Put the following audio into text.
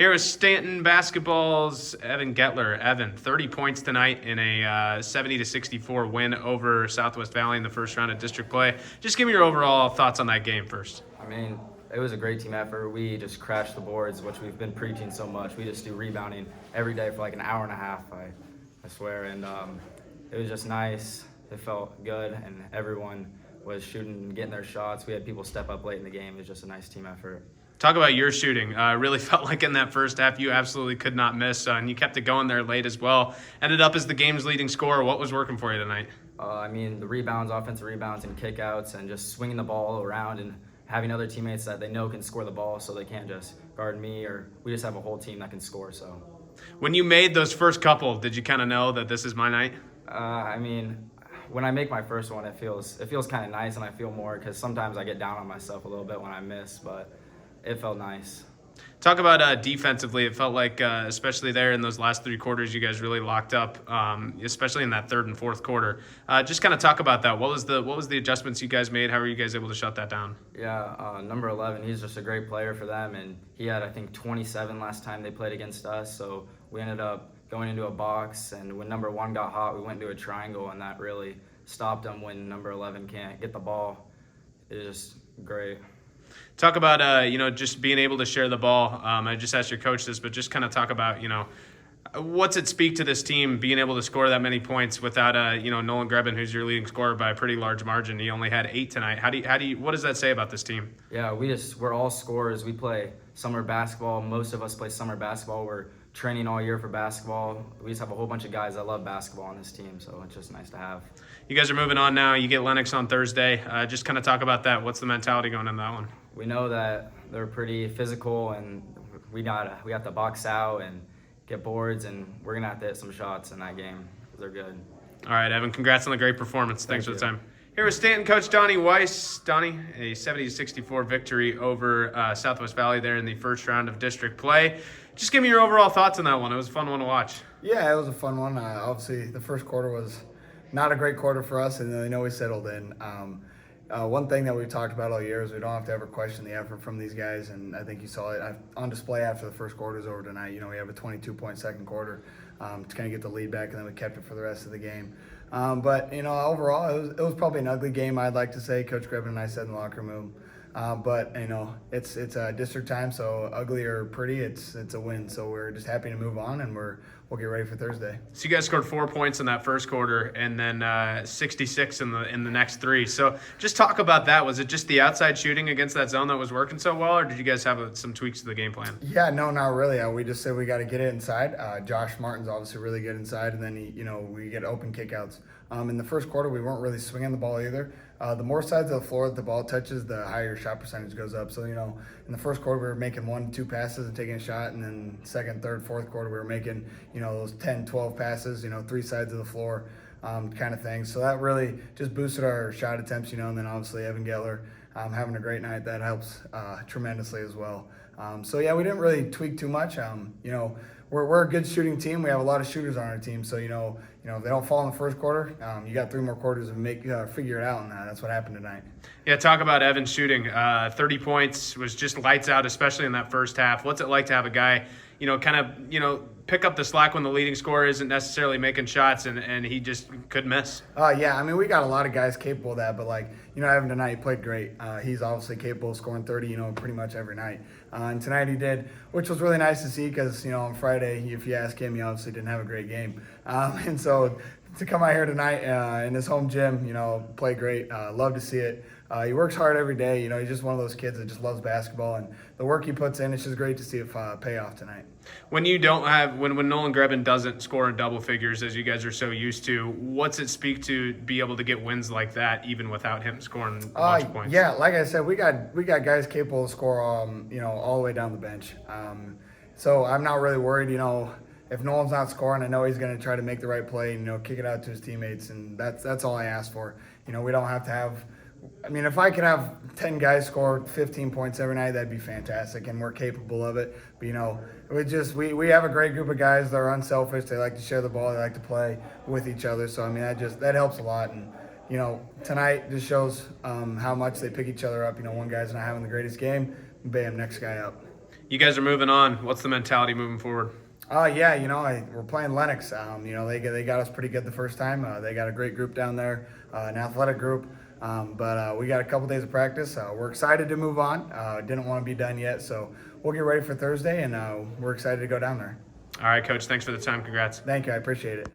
Here is Stanton basketball's Evan Gettler. Evan, 30 points tonight in a 70-64 win over Southwest Valley in the first round of district play. Just give me your overall thoughts on that game first. I mean, it was a great team effort. We just crashed the boards, which we've been preaching so much. We just do rebounding every day for like an hour and a half, I swear. And it was just nice. It felt good, and everyone was shooting and getting their shots. We had people step up late in the game. It was just a nice team effort. Talk about your shooting. Really felt like in that first half you absolutely could not miss, and you kept it going there late as well. Ended up as the game's leading scorer. What was working for you tonight? I mean, the rebounds, offensive rebounds, and kickouts, and just swinging the ball around and having other teammates that they know can score the ball, so they can't just guard me, or we just have a whole team that can score. So, when you made those first couple, did you kind of know that this is my night? I mean, when I make my first one, it feels kind of nice, and I feel more because sometimes I get down on myself a little bit when I miss, but it felt nice. Talk about defensively. It felt like, especially there in those last three quarters, you guys really locked up, especially in that third and fourth quarter. Just kind of talk about that. What was the adjustments you guys made? How were you guys able to shut that down? Yeah, number 11, he's just a great player for them, and he had, I think, 27 last time they played against us, so we ended up going into a box, and when number 1 got hot, we went into a triangle, and that really stopped them when number 11 can't get the ball. It was just great. Talk about, just being able to share the ball. I just asked your coach this, but just kind of talk about, what's it speak to this team being able to score that many points without, Nolan Grebin, who's your leading scorer by a pretty large margin. He only had 8 tonight. What does that say about this team? Yeah, we're all scorers. We play summer basketball. Most of us play summer basketball. We're training all year for basketball. We just have a whole bunch of guys that love basketball on this team, so it's just nice to have. You guys are moving on now. You get Lennox on Thursday. Just kind of talk about that. What's the mentality going into that one? We know that they're pretty physical, and we have to box out and get boards, and we're going to have to hit some shots in that game because they're good. All right, Evan, congrats on the great performance. Thanks for the time. Here with Stanton coach Donnie Weiss. Donnie, a 70-64 victory over Southwest Valley there in the first round of district play. Just give me your overall thoughts on that one. It was a fun one to watch. Yeah, it was a fun one. Obviously, the first quarter was not a great quarter for us, and I know we settled in. One thing that we've talked about all year is we don't have to ever question the effort from these guys, and I think you saw it on display after the first quarter is over tonight. We have a 22-point second quarter to kind of get the lead back, and then we kept it for the rest of the game. But overall, it was probably an ugly game, I'd like to say. Coach Grebin and I said in the locker room. But it's district time, so ugly or pretty, it's a win. So we're just happy to move on, and we'll get ready for Thursday. So you guys scored 4 points in that first quarter, and then 66 in the next 3. So just talk about that. Was it just the outside shooting against that zone that was working so well, or did you guys have some tweaks to the game plan? Yeah, no, not really. We just said we got to get it inside. Josh Martin's obviously really good inside, and then we get open kickouts. In the first quarter, we weren't really swinging the ball either. The more sides of the floor that the ball touches, the higher shot percentage goes up. So, in the first quarter, we were making 1-2 passes and taking a shot. And then second, third, fourth quarter, we were making, those 10, 12 passes, 3 sides of the floor kind of thing. So that really just boosted our shot attempts, and then obviously Evan Gettler having a great night. That helps tremendously as well. We didn't really tweak too much. We're a good shooting team. We have a lot of shooters on our team. So, if they don't fall in the first quarter, you got 3 more quarters to figure it out, and that's what happened tonight. Yeah, talk about Evan shooting. 30 points was just lights out, especially in that first half. What's it like to have a guy, pick up the slack when the leading scorer isn't necessarily making shots, and he just could miss? We got a lot of guys capable of that, but Evan tonight, he played great. He's obviously capable of scoring 30, pretty much every night. And tonight he did, which was really nice to see because, on Friday, if you ask him, he obviously didn't have a great game. And so to come out here tonight in his home gym, play great. Love to see it. He works hard every day. He's just one of those kids that just loves basketball, and the work he puts in, it's just great to see it pay off tonight. When you don't have, when Nolan Grebin doesn't score in double figures, as you guys are so used to, what's it speak to be able to get wins like that, even without him scoring a bunch of points? Yeah, like I said, we got guys capable of score, all the way down the bench. So I'm not really worried, if Nolan's not scoring, I know he's going to try to make the right play and, kick it out to his teammates, and that's all I ask for. We don't have to have – if I could have 10 guys score 15 points every night, that'd be fantastic, and we're capable of it. But, we have a great group of guys that are unselfish. They like to share the ball. They like to play with each other. So, that helps a lot. And, tonight just shows how much they pick each other up. One guy's not having the greatest game, bam, next guy up. you guys are moving on. What's the mentality moving forward? Yeah, we're playing Lennox. They got us pretty good the first time. They got a great group down there, an athletic group. But we got a couple days of practice. We're excited to move on. Didn't want to be done yet, so we'll get ready for Thursday, and we're excited to go down there. All right, Coach. Thanks for the time. Congrats. Thank you. I appreciate it.